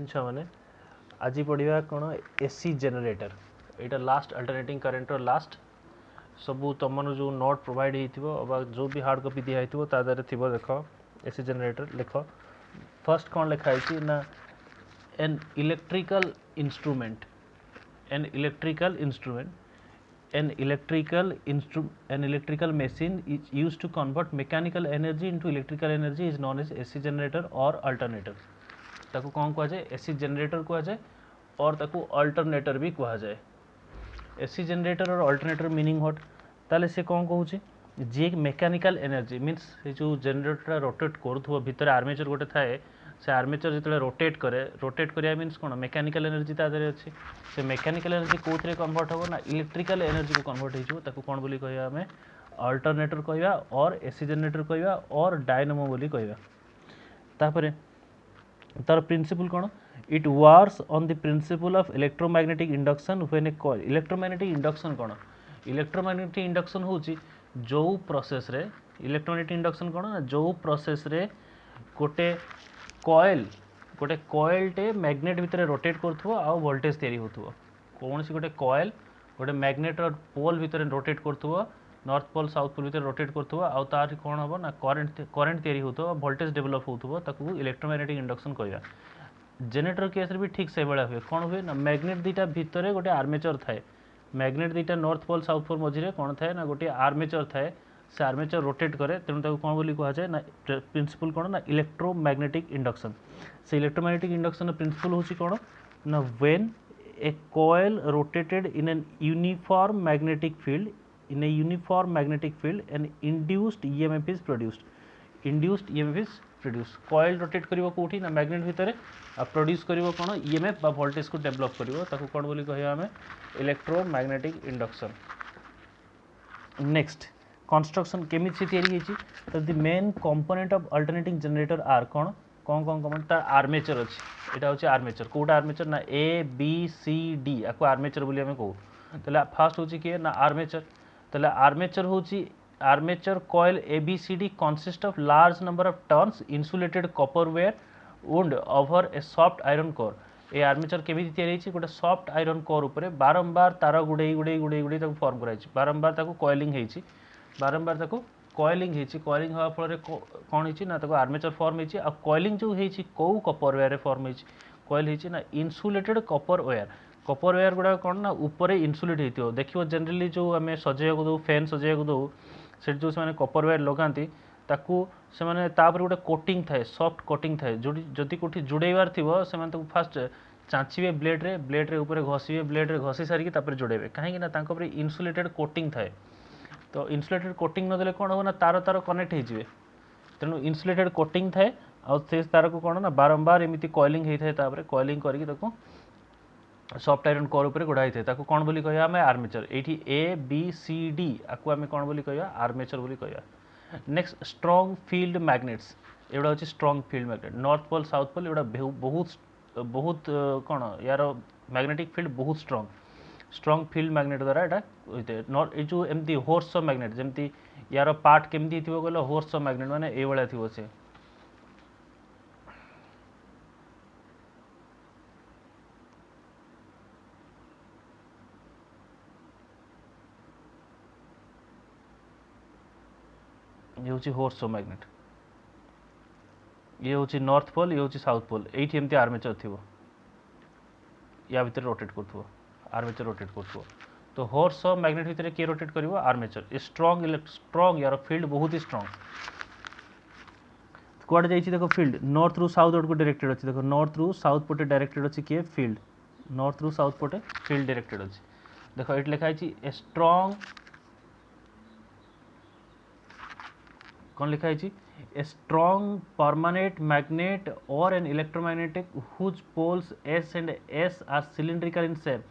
छुआ मैंने आज पढ़ा कौन एसी जेनरेटर यहाँ लास्ट अल्टरनेटिंग करेन्ट लास्ट सबू तुम जो नोट प्रोवाइड हो जो भी हार्ड कॉपी दिखाई तादे थी देख एसी जेनरेटर लिख फर्स्ट कौन लिखाई ना an electrical instrument an electrical machine is used to convert mechanical energy into electrical energy is known as AC generator or alternator ताको कौन कहा जाए AC generator कहा जाए और ताको alternator भी कहा जाए AC generator और alternator meaning what ताले से कौन कहूँ जी मेकानिकल एनर्जी मीन्स जो जनरेटर रोटेट करूँ भितर आर्मेचर गोटे थाए से आर्मेचर जो रोटेट करिया मीन्स कौन मेकानिकल एनर्जी तादे अच्छी से मेकानिकल एनर्जी कौन कन्वर्ट हो ना इलेक्ट्रिकल एनर्जी को कन्वर्ट हो कौन बोली कहवा आम अल्टरनेटर कहवा और एसी जनरेटर कहवा और डायनामो बोली कहवा तापर तार प्रिंसिपल कौन it works on the principle of electromagnetic induction when a coil electromagnetic induction कौन इलेक्ट्रोमैग्नेटिक इंडक्शन होची जो प्रोसेस रे इलेक्ट्रोमैग्नेटिक इंडक्शन कौन ना जो प्रोसेस रे गोटे कॉइल टे मैग्नेट भितर रोटेट करथुव आ वोल्टेज तैयारी होथुव कौन सी गोटे कॉइल गोटे मैग्नेट और पोल भितर रोटेट करथुव नॉर्थ पोल साउथ पोल भितर रोटेट करथुव आ तार कौन हम ना करंट तैयारी होथुव वोल्टेज डेवलप होथुव ताकू इलेक्ट्रोमैग्नेटिक इंडक्शन कहवा जेनेरेटर केस रे भी ठीक से भाया हुए कौन हुए ना मैग्नेट दुईटा भितर गोटे आर्मेचर थाए मैग्नेट दुईटा नॉर्थ पोल साउथ पोल मझे कौन थाए ना गोटे आर्मेचर थाए से आर्मेचर रोटेट करे तेणु ताको कौन बोली कहा जाए ना प्रिंसिपल कौन ना इलेक्ट्रोमैग्नेटिक इंडक्शन से इलेक्ट्रोमैग्नेटिक इंडक्शन प्रिंसिपल होची कौन ना when a coil rotated in an uniform magnetic field and induced EMF is produced coil rotate करिवो कोठी ना मैग्नेट भितर आ प्रोड्यूस करिवो कौन ईएमएफ बा वोल्टेज को डेवलप करिवो ताको कौन बोली कहया हमें इलेक्ट्रोमैग्नेटिक इंडक्शन नेक्स्ट कंस्ट्रक्शन केमी से तैयारी तो the main component of alternating generator are कौन कौन कौन कंपोनेंट तार आर्मेचर अच्छी यहाँ हूँ आर्मेचर कौटा आर्मेचर ना ए बी सी डी आपको आर्मेचर बोली आम कहूँ तो फास्ट हूँ किए ना आर्मेचर तो armature coil A B C D consist of large number of turns insulated copper wire wound over a soft iron core a armature केमी तैयारी गोटे सॉफ्ट आयरन कोर उपर बारंबार तार गुड़े गुड़े गुड़े गुड़े फॉर्म कराई बारंबार कॉइलिंग होती बारंबार कॉइलिंग हवा फल कौन होती ना आर्मेचर फॉर्म होती आ कॉइलिंग जो होती कौ कपर वेयर फॉर्म होती कॉइल होती ना इंसुलेटेड कपर वेयर गुड़ा कौन ना ऊपर इंसुलेट होती देखिए जनरली जो आम सजाइक दो फैन सजाइक दो से जो से कपर वेयर लगाती ताकू से गोटे कोटिंग थाए सॉफ्ट कोटिंग थाए जो जदि कौटी जोड़ेबार थी से फास्ट चाँचे ब्लेड्रे ऊपर घषे ब्लेड्रे घषी सारिकी जोड़े कहीं इनसुलेटेड कोटिंग थाए तो इनसुलेटेड कोटिंग नदेले कौन हो ना तार तार कनेक्ट हो तेणु इनसुलेटेड कोटिंग थाए आ तार को कौन ना बारंबार एमती कॉइलिंग होता है कॉइलिंग करके सॉफ्ट आयरन कोर उपर गोड़ा होता है कौन बोली कहया आम आर्मेचर ये ए बी सी डी आपको आम कौन बोली कहया आर्मेचर बोली कहया नेक्स्ट स्ट्रॉन्ग फील्ड मैग्नेट्स एगुड़ा हूँ strong field magnet north pole south pole एगुड़ा बहुत कौन यार मैग्नेटिक फील्ड बहुत स्ट्रॉन्ग फील्ड मैग्नेट द्वारा यहाँ नॉट ये जो एमती होर्स ऑफ मैग्नेट जमती यार पार्ट केमती थी कहल होर्स ऑफ मैग्नेट माने ये भाया थी से ये हूँ होर्स ऑफ मैग्नेट ये हूँ नॉर्थ पोल ये हूँ साउथ पोल ये एमती आर्मेचर थी या भितर रोटेट कर आर्मेचर रोटेट कर तो होर्स ऑफ मैग्नेट भितर किए रोटेट कर आर्मेचर ये स्ट्रॉन्ग यार फील्ड बहुत ही स्ट्रॉन्ग कौटे जाइए देखो फील्ड नॉर्थ रु साउथ को डायरेक्टेड अच्छी देखो नॉर्थ रु साउथ पटे डायरेक्टेड अच्छी किए फील्ड नॉर्थ रु साउथ पटे फील्ड डायरेक्टेड अच्छी देखो ये लिखाई ए स्ट्रॉन्ग कौन लिखाई ए स्ट्रॉन्ग परमानेंट मैग्नेट और an electromagnetic whose poles S and S are cylindrical in shape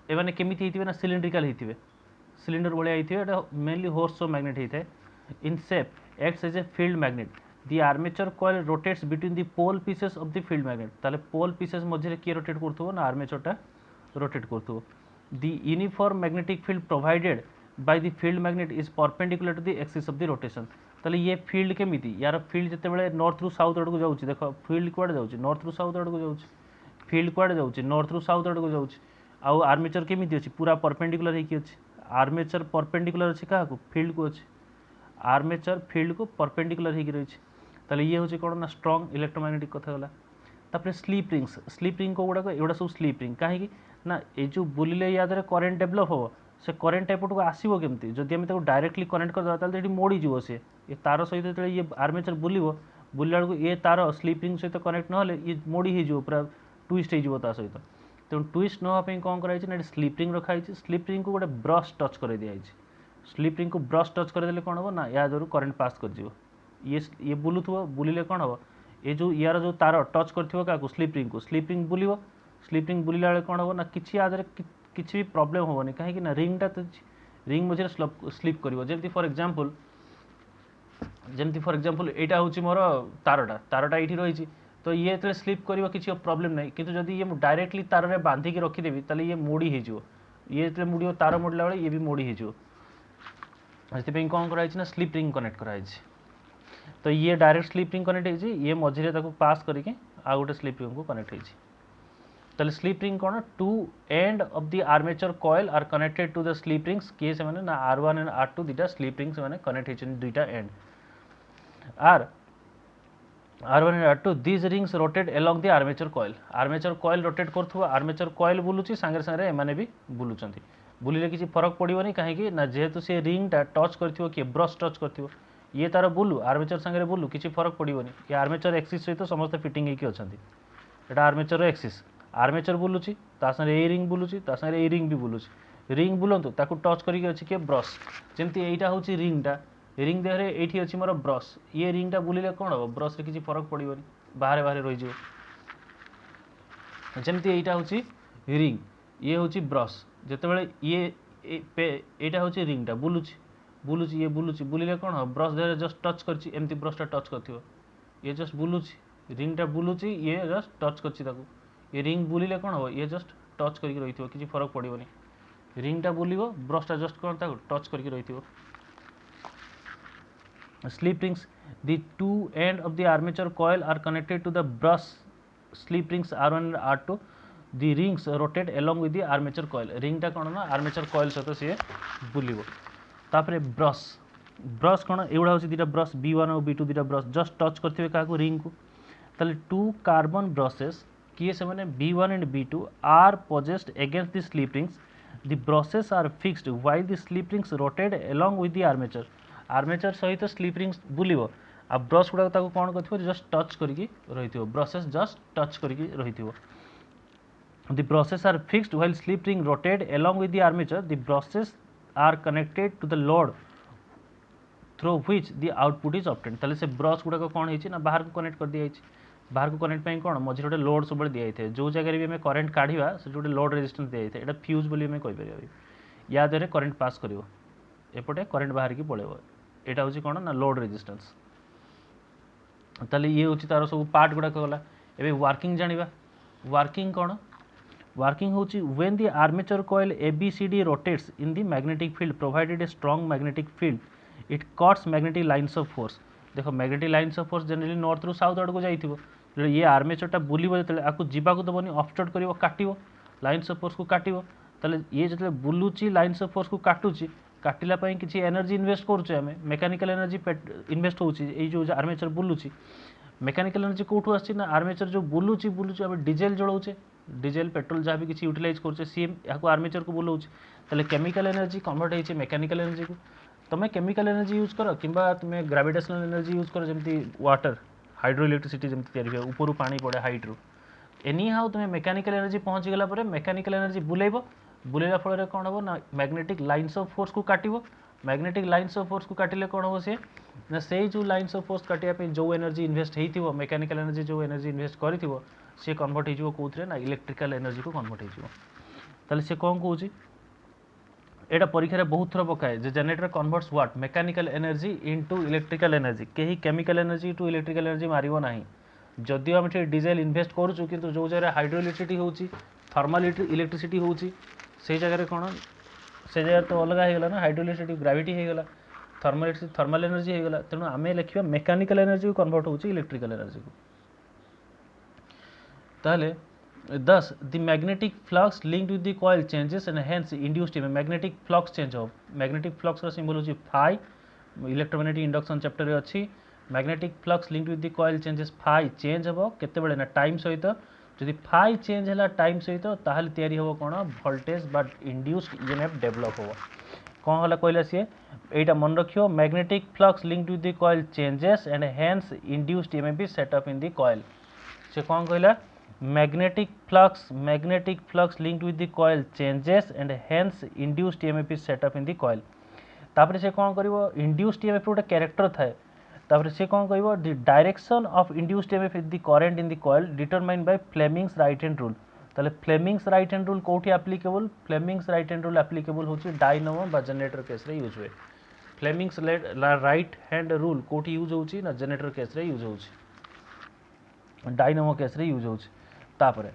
एवं केमिति होइथिबे ना सिलिंड्रिकल होइथिबे सिलिंडर भाया होइथिबे मेनली होर्स ऑफ मैग्नेट होता है in shape acts as a field magnet the armature coil rotates between the pole pieces of the field magnet ताले पोल पीसेस मझे किए रोटेट करथुबो ना आर्मेचरटा रोटेट करथुबो the uniform magnetic field provided by the field magnet is perpendicular to the axis of the rotation ताले ये field केमिति यार फील्ड जिते बड़े नॉर्थ रु साउथ आड़ को जाऊँ देख फील्ड कुआड़े जाऊँ नॉर्थ रु साउथ आड़ को जाऊँ फील्ड कुआड़े जाऊँ नॉर्थ रु साउथ आड़ को जाऊँ आउ आर्मेचर केमिति अच्छी पूरा परपेंडिकुलर होगी अच्छी आर्मेचर परपेंडिकुलर अच्छी क्या फील्ड को अच्छी आर्मेचर फील्ड को परपेंडिकुलर होगी रही ताले ये हूँ कौन ना स्ट्रॉन्ग इलेक्ट्रोमैग्नेटिक कथा गला तापर स्लीप रिंग को गुड़ाक एगुड़ा सब स्लीप रिंग कहीं ना ये जो बुलिले या द्वारा करेन्ट डेभलप हम से करेन्ट एपटू आसो केमती जदि आम डायरेक्टली कनेक्ट करदे ये मोड़ीज से ये तार सहित जो ये आर्मेचर बुलिबो बुलिला बेलू ये तार स्लीप रिंग सहित कनेक्ट ना ये मोड़ी हो पूरा ट्विस्ट हो सहित तेणु ट्विस्ट नापी कौन कराई ना स्लीप रिंग रखाई स्लीप रिंग को गोटे ब्रश टच कर दिखाई स्लीप रिंग को ब्रश टच करदे कौन हम ना या द्वारा करेन्ट पास कर ये बुलूथो बुलिले कौन हम ये जो यार जो तार टच कर स्लीप रिंग बुलिबो स्लीप रिंग बुलिला बेले कौन हम ना कि आदि किसी भी प्रॉब्लम होनी कहीं ना रिंगटा तो रिंग मझे स्लीप कर जमी फॉर एग्जांपल यहाँ हूँ मोर तारटा ये रही तो ये जो स्लीप कर किसी प्रॉब्लम नहीं किंतु जदि ये डायरेक्टली तार में बांधिकी रखीदेवी ताले ये मोड़ी हो ये जो मुड़ो तार मोड़ला बेले ये भी मोड़ी हो कौन कराई ना स्लीप रिंग कनेक्ट कराई तो ये डायरेक्ट स्लीप रिंग कनेक्ट हो ये मझे पास करके आ गोटे स्लीप रिंग को कनेक्ट हो ताले स्लीप रिंग कौन two end of the armature coil are connected to the slip rings किए से माने ना R1 एंड R2 दुटा स्लीप रिंग्स माने कनेक्ट होचन दुटा end R1 and R2 this rings rotate along the armature coil rotate करथुवा आर्मेचर कॉइल बुलुची संगे संगे एमाने भी बुलुचंती बुलिले किसी फरक पड़िबनी कहीं ना जेहेतु से रिंगटा टच करथिवो कि ब्रश टच करथिवो ये तार बुलू आर्मेचर संगे बुलू किसी फरक पड़िबनी ये आर्मेचर एक्सिस सहित समस्त फिटिंग होकी अछंती एटा आर्मेचर एक्सिस आर्मेचर बुलुची ता संगे ए रिंग बुलुची ता संगे ए रिंग भी बुलुची रिंग बुलंतु ताकू टच करिके अछि के ब्रश जेमती एटा होची रिंगटा रिंग देहरे एठी अछि मोर ब्रश ये रिंगटा बुलिले कोन हो ब्रश रे किसी फरक पड़िबनी बाहर बाहर रहि जो जेमती एटा होची रिंग ये होची ब्रश जते बेले ये एटा होची रिंगटा बुलुची ये बुलुची बुलिले कोन हो ब्रश देहरे जस्ट टच करछि एमती ब्रशटा टच करथिवो ये जस्ट बुलुची रिंगटा बुलुची ये जस्ट टच करछि ताकू ये रिंग बुलिले कौन हम ये जस्ट टच करके रही किसी फरक पड़ोनी रिंगटा बुलिबो ब्रशटा जस्ट कौन ताको टच करके रही slip rings the two end of the armature coil are connected to the brush slip rings R1 and R2 the rings rotate along with the armature coil रिंगटा कौन ना आर्मेचर कॉइल सहित सी बुलिबो तापरे brush कौन एगुड़ा हूँ दुटा ब्रश B1 और B2 दुटा ब्रश जस्ट टच करते क्या रिंग को ताले टू कार्बन ब्रशेस किए से मैंने B1 and B2 are posed against the slip rings the brushes are fixed while the slip rings rotate along with the armature सहित स्लीप रिंग्स बुलिबो आ ब्रश गुड़ा कौन कर जस्ट टच करके रही ब्रशेस जस्ट टच करके रही the brushes are fixed while slip ring rotate along with the armature the brushes are connected to the load through which the output is obtained ताले से brush गुड़ा कौन है ना बाहर को कनेक्ट कर दिया बाहर को कनेक्ट पे कौन मझे गोटे लोड सब दिखाई है जो जगह भी आम करेन्ट काढ़ा से गोटे लोड रेजिस्टेंस दिखाई है फ्यूज बोली आम कहीपर या द्वारा करेन्ट पास कर एपटे करेन्ट बाहर की पड़ेब यहाँ हूँ कौन ना लोड रेजिस्टेंस ताले ये हूँ तार सब पार्ट गुड़ाक गला एवं वर्किंग जाना वर्किंग कौन वर्किंग हूँ when the armature coil ABCD rotates in the magnetic field provided a strong magnetic field it cuts magnetic lines of force देखो magnetic lines of force generally north रु south आड़ को जाइए ये आर्मेचरटा बुलिबो जो आपको जीवाक दबनी ऑफस्टॉट कर काटिबो लाइन्स ऑफ फोर्स को काटिबो ताले ये जो बुलुची लाइन्स ऑफ फोर्स को काटुची काटिला किसी एनर्जी इन्वेस्ट करुचे आम मेकानिकल एनर्जी इन्वेस्ट होची जो आर्मेचर बुलुची मेकानिकल एनर्जी कौटू आसी ना आर्मेचर जो बुलुची आम डीजेल जलाऊे डीजेल पेट्रोल जहाँ भी किसी यूटिलाइज करुचे सी यहाँ आर्मेचर को बुलाऊे ताले केमिकल एनर्जी कन्वर्ट होती मेकानिकल एनर्जी को तुम्हें केमिकल एनर्जी यूज कर कि तुम्हें ग्राविटेशनल एनर्जी यूज कर जमी वाटर हाइड्रो इलेक्ट्रिसिटी जमी या ऊपर पानी पड़े हाइट रू एनी हाउ तुम्हें मेकानिकल एनर्जी पहुँची गला मेकानिकल एनर्जी बुलेब बुलेला फल कौन हम ना मैग्नेटिक लाइन्स ऑफ फोर्स को काटिबो मैग्नेटिक लाइन्स ऑफ फोर्स को काटिले कौन हम सी ना से जो लाइन्स ऑफ फोर्स काटिया जो एनर्जी इन्वेस्ट हो मेकानिकल एनर्जी जो एनर्जी इन्वेस्ट कर सी कन्वर्ट हो ना इलेक्ट्रिकल एनर्जी को कन्वर्ट हो सी कौन कौन एटा परीक्षा बहुत थर पकाए जे generator converts what mechanical energy into electrical energy कहीं chemical energy to electrical energy मारिबो नाही जदियो आम डीजेल इन्वेस्ट करूँ किंतु जो जगह हाइड्रो इलेक्ट्रिसिटी होची थर्मल इलेक्ट्रिसिटी होची से जगह कौन से जगह तो अलग होगा ना हाइड्रो इलेक्ट्रिसिटी ग्राविटी होगा थर्मल एनर्जी हो गला तेणु आम लिखा मेकानिकल एनर्जी को कन्वर्ट होची इलेक्ट्रिकल एनर्जी को ताहले thus the magnetic flux linked with the coil changes and hence induced EMF magnetic flux change हो magnetic flux रो सिंबल होची phi इलेक्ट्रोमैग्नेटिक इंडक्शन चैप्टर रे अछि magnetic flux linked with the coil changes phi change हो केते बेले ना time सहित जदि phi change हला टाइम सहित ताहले तयारी हो कोन voltage but induced EMF develop हो कोन हला कहला से एटा मन रखियो magnetic flux linked with the coil changes and hence induced EMF is set up in the coil से कोन कहला magnetic flux linked with the coil changes and hence induced EMF is set up in the coil तापर से कोन करिवो induced EMF गोटे character थाए तापर से कोन कहिवो the direction of induced EMF in the current in the coil determined by Fleming's right hand rule ताले Fleming's right hand rule कोठी applicable Fleming's right hand rule applicable होची dynamo बा generator case रे use हुए Fleming's right hand rule कोठी use होची ना generator case रे यूज होची डायनामो केस रे यूज होची तापरे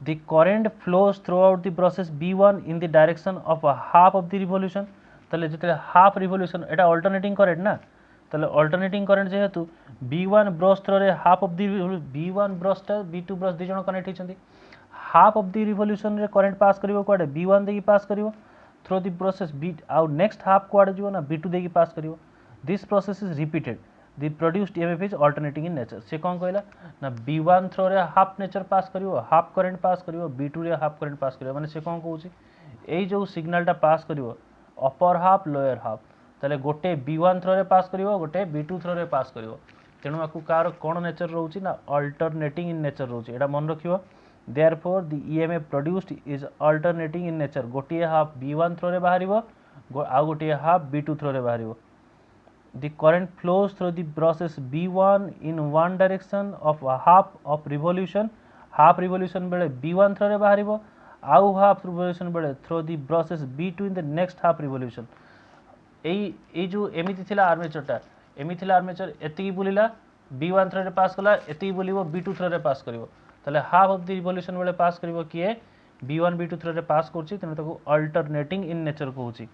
the current flows throughout the process B1 in the direction of a half of the revolution ताले जते हाफ रिवोल्यूशन एटा अल्टरनेटिंग करंट ना ताले अल्टरनेटिंग करंट जेहेतु B1 ब्रश थ्रो रे half of the B1 brush टा B2 ब्रश दि जण कनेक्ट हिचंदी हाफ ऑफ द रिवोल्यूशन रे करंट पास करिवो कोडे B1 देकी पास करिवो थ्रू द प्रोसेस B आउ नेक्स्ट हाफ कोडे जीवो ना B2 देकी पास करिवो this process is repeated the produced EMF is alternating in nature से कौन कहला ना B1 थ्रो रे हाफ नेचर पास करिवो हाफ करंट पास करिवो B2 रे हाफ करंट पास करिवो माने से कौन कहूची एई जो सिग्नलटा पास करिवो अपर हाफ लोअर हाफ ताले गोटे B1 थ्रो रे पास करिवो गोटे B2 थ्रो रे पास करिवो तेणु आकु कार कोन नेचर रहउची ना अल्टरनेटिंग इन नेचर रहउची एटा मन रखिवो therefore the EMF produced is alternating in nature गोटे हाफ B1 थ्रो रे बाहरिवो आ गोटे हाफ B2 थ्रो रे बाहरिवो the current flows through the process B1 in one direction of a half of revolution बेले B1 throw रे बाहरिवो आउ half revolution बेले through the process B2 in the next half revolution एई जो एमिति थिला आर्मेचर एतिकी बुलिला B1 थ्रो रे पास कला एतिकी बुलिवो B2 थ्रो रे पास करिवो तले हाफ ऑफ द रिवोल्यूशन बेले पास करिवो किए B1 B2 थ्रो रे पास करछि तने ताको अल्टरनेटिंग इन नेचर कहउछि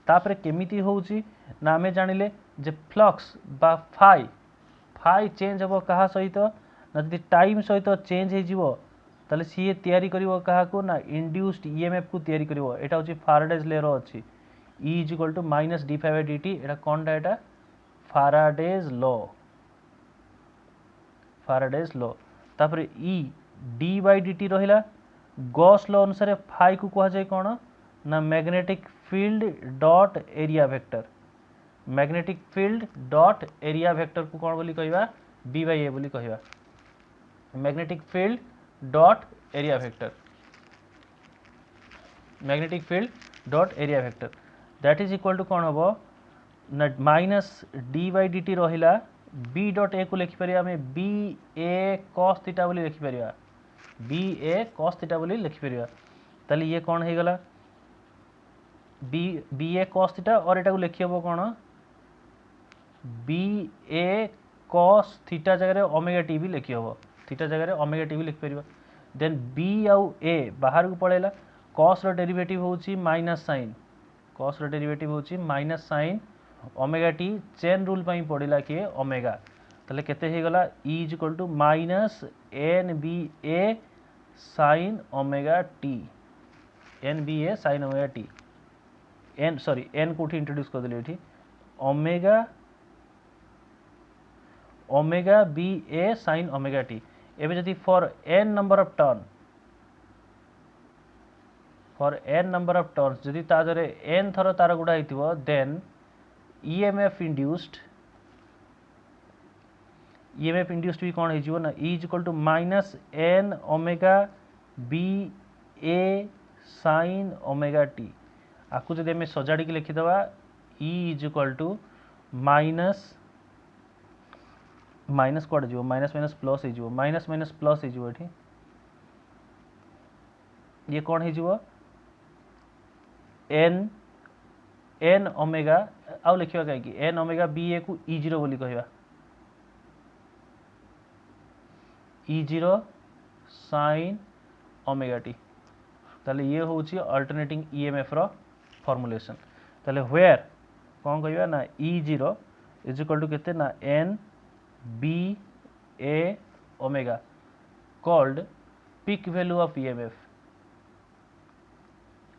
तापरे केमिति होउछि ना हमें जानिले जे फ्लक्स बा फाई चेंज हबो कहा सहित ना जदि टाइम सहित चेंज हे जिवो ताले सीए तयारी करिवो कहा को ना इंड्यूस्ड EMF को तयारी करिवो एटा होछि फाराडेज ले रो अछि E = -d∅dt एटा कोनटा एटा फाराडेज लॉ तापरे E d/dt रहिला गॉस लॉ अनुसार फाई को कहा जाय कोन ना magnetic field dot area vector को कौन बोली कहवा B/A बोली कहवा magnetic field dot area vector that is equal to कौन हम ना -d/dt रहिला B.A को लिखि परिया हमें BA cos थीटा बोली लिखि परिया ताले ये कौन हे गला BA cos थीटा और एटा को लिखि हबो कौन BA cos थीटा जगह ओमेगा टी भी लिखि हबो थीटा जगह ओमेगा टी भी लिखि परिबा देन B आउ A बाहर को पळेला cos रो डेरिवेटिव होची minus sine omega T chain rule पई पड़िला के ओमेगा तले केते हे गला E = -nBA sin omega T nBA sin omega T n कोठी इंट्रोड्यूस कर देले एठी omega BA sin omega T एबे जदि for n number of turns जदि ता जरे n थर तार गुडा हितिबो देन EMF induced भी कोन हे जिवो ना E = -n omega BA sin omega t आकु जदि हमें सजाड़ी के लिखि दवा E = माइनस कोड जिवो माइनस प्लस हे जिवो माइनस प्लस हे जिवो एठी ये कोन हे जिवो n ओमेगा आउ लिखिबा काई कि n ओमेगा BA को E0 बोली कहबा E0 sin ओमेगा टी ताले ये होची अल्टरनेटिंग EMF रो फॉर्मुलेशन ताले वेयर कौन कहवा ना E0 इज इक्वल टू केते ना N B A omega called peak value of EMF,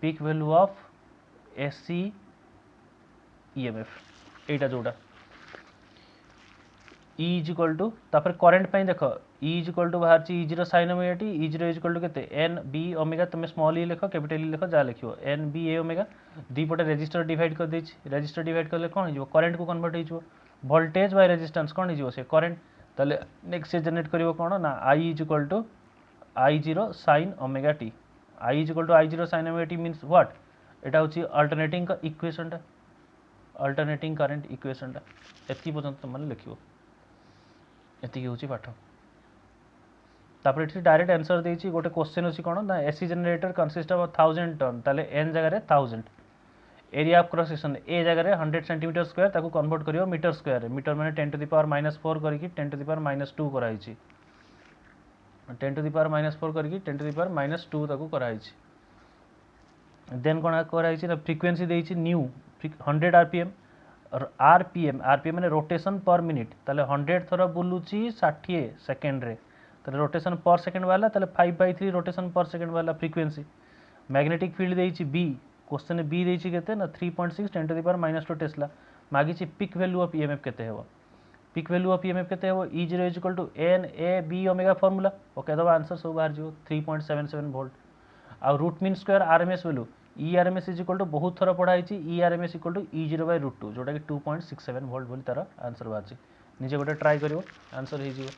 peak value of AC EMF एटा जोड़ा E इज इक्वल टू तापर करंट पई देखो E इज इक्वल टू बाहर ची E0 sin omega t, E0 is equal to केते N B omega, तुम small E लिखो कैपिटल ई लिखो जा लिखियो एन बी ए ओमेगा, दी पटे रेजिस्टर डिवाइड कर देछि, रेजिस्टर डिवाइड करले कोन हिजो करंट को कन्वर्ट हिजो वोल्टेज बाय रेजिस्टेंस कोन हिजो से करंट, तले नेक्स्ट से जनरेट करिवो कोन ना I is equal to I0 sin omega t, I is equal to I0 sin omega t means what, एटा होची अल्टरनेटिंग का इक्वेशन टा, अल्टरनेटिंग करंट इक्वेशन टा एति पर्यंत तुम लिखियो, एति होची पाठ। तापर इठी डायरेक्ट आंसर देछि गोटे क्वेश्चन अछि कोन ना AC generator consist of 1000 turn, ताले n जगह रे 1000, area of cross section A जगह रे 100 सेंटीमीटर स्क्वायर ताको कन्वर्ट करियो मीटर स्क्वायर रे, मीटर माने 10 टू द पावर -4 करिकि 10 टू द पावर -2 कराइछि, 10 टू द पावर -4 करिकि 10 टू द पावर -2 ताको कराइछि। देन कोन कराइछि ना फ्रीक्वेंसी देछि न्यू 100 आरपीएम, आरपीएम आरपीएम माने रोटेशन पर मिनिट, ताले 100 थरा बुलुची 60 सेकंड रे, ताले रोटेशन पर सेकंड वाला ताले 5/3 रोटेशन पर सेकंड वाला फ्रीक्वेंसी। मैग्नेटिक फील्ड देछि बी, क्वेश्चन बी देछि केते ना 3.6 10 टू द पावर -2 टेस्ला, मागिछि पिक वैल्यू ऑफ ईएमएफ केते हेबो, पिक वैल्यू ऑफ ईएमएफ केते हेबो E0 is equal to N A B omega formula, okay दबा आंसर सब बाहर जिवो 3.77 वोल्ट। आ root mean square RMS value ERMS is equal to बहुत थरा पढ़ाई ERMS इक्वल टू E0/√2 जोटा कि 2.67 वोल्ट बोली तार आंसर बाहर, निजे गोटे ट्राई करिवो आंसर हे जिवो।